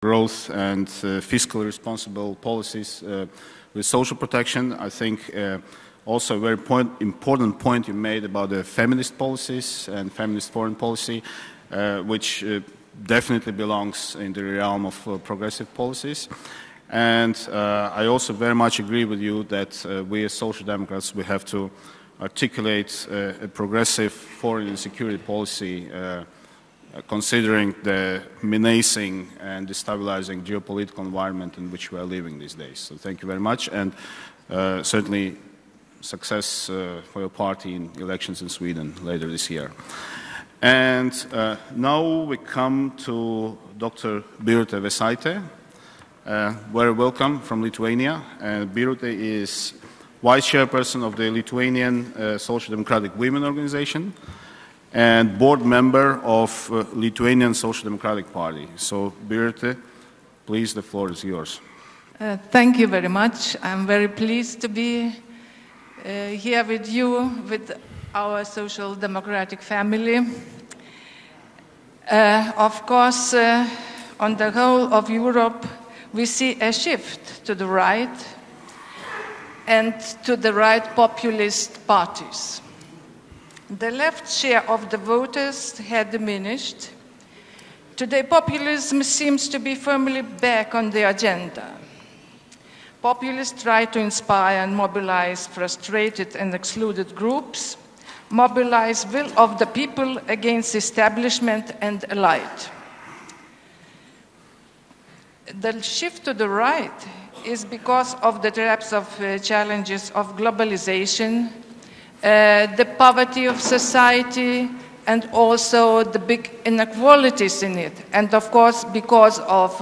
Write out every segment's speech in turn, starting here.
growth and fiscally responsible policies with social protection. I think also a very important point you made about the feminist policies and feminist foreign policy, which definitely belongs in the realm of progressive policies. And I also very much agree with you that we as Social Democrats, we have to articulate a progressive foreign and security policy considering the menacing and destabilizing geopolitical environment in which we are living these days. So thank you very much, and certainly success for your party in elections in Sweden later this year. And now we come to Dr. Birute Vesaite. Very welcome from Lithuania. Birute is Vice Chairperson of the Lithuanian Social Democratic Women Organization and board member of Lithuanian Social Democratic Party. So, Birute, please, the floor is yours. Thank you very much. I'm very pleased to be here with you, with our Social Democratic family. Of course, on the whole of Europe, we see a shift to the right and to the right populist parties. The left share of the voters had diminished. Today, populism seems to be firmly back on the agenda. Populists try to inspire and mobilize frustrated and excluded groups, mobilize will of the people against establishment and elite. The shift to the right is because of the traps of challenges of globalization, the poverty of society, and also the big inequalities in it. And of course, because of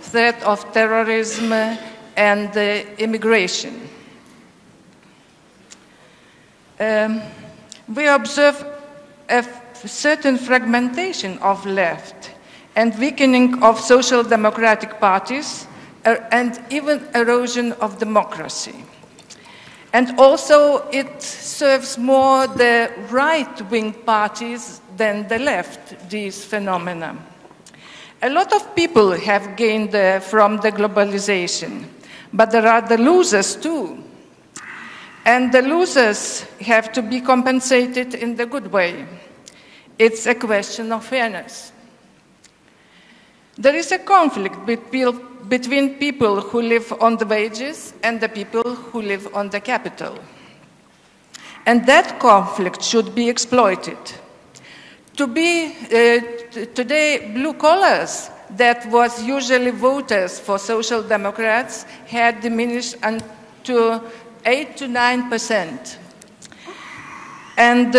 threat of terrorism and immigration. We observe a certain fragmentation of left and weakening of social democratic parties and even erosion of democracy. And also it serves more the right-wing parties than the left, these phenomena. A lot of people have gained from the globalization, but there are the losers too. And the losers have to be compensated in the good way. It's a question of fairness. There is a conflict between people who live on the wages and the people who live on the capital. And that conflict should be exploited. Today, blue collars, that was usually voters for Social Democrats, had diminished to 8 to 9%. And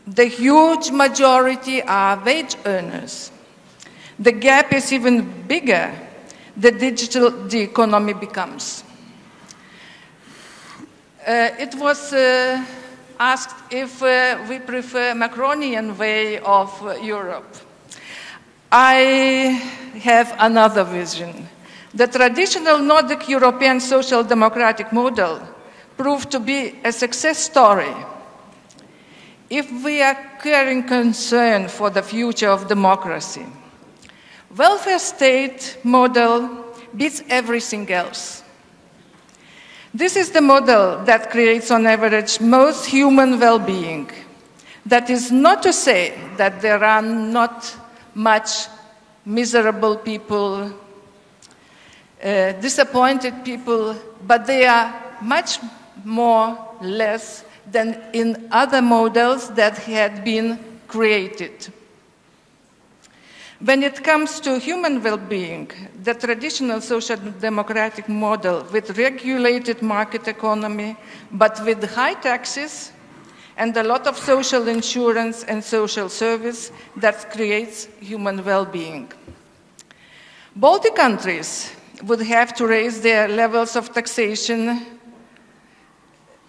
the huge majority are wage earners. The gap is even bigger the digital the economy becomes. It was asked if we prefer Macronian way of Europe. I have another vision. The traditional Nordic European social democratic model proved to be a success story. If we are caring concern for the future of democracy, welfare state model beats everything else. This is the model that creates on average most human well-being. That is not to say that there are not much miserable people, disappointed people, but they are much more less than in other models that had been created. When it comes to human well-being, the traditional social democratic model with regulated market economy, but with high taxes and a lot of social insurance and social service that creates human well-being. Baltic countries would have to raise their levels of taxation,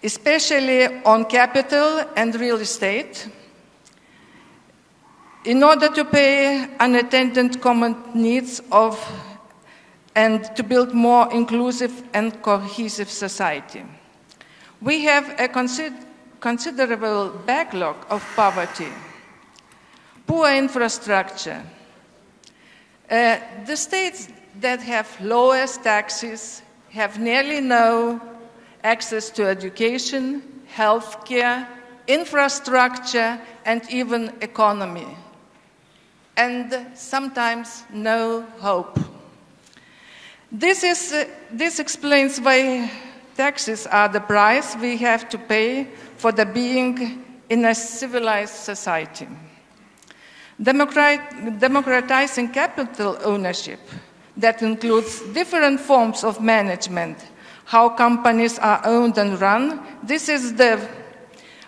especially on capital and real estate, in order to pay unattended common needs and to build more inclusive and cohesive society. We have a considerable backlog of poverty, poor infrastructure, The states that have lowest taxes have nearly no access to education, healthcare, infrastructure, and even economy, and sometimes no hope. This explains why taxes are the price we have to pay for the being in a civilized society. Democratizing capital ownership that includes different forms of management, how companies are owned and run, this is the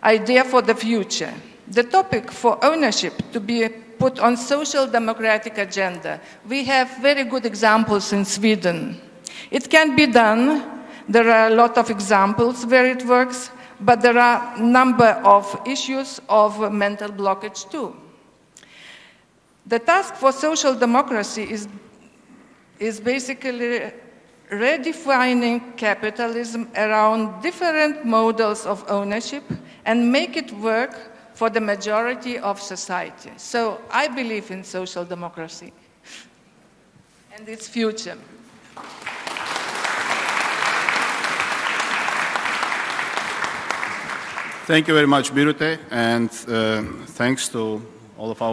idea for the future. The topic for ownership to be put on social democratic agenda. We have very good examples in Sweden. It can be done. There are a lot of examples where it works, but there are a number of issues of mental blockage too. The task for social democracy is basically redefining capitalism around different models of ownership and make it work for the majority of society. So I believe in social democracy and its future. Thank you very much, Birute, and thanks to all of our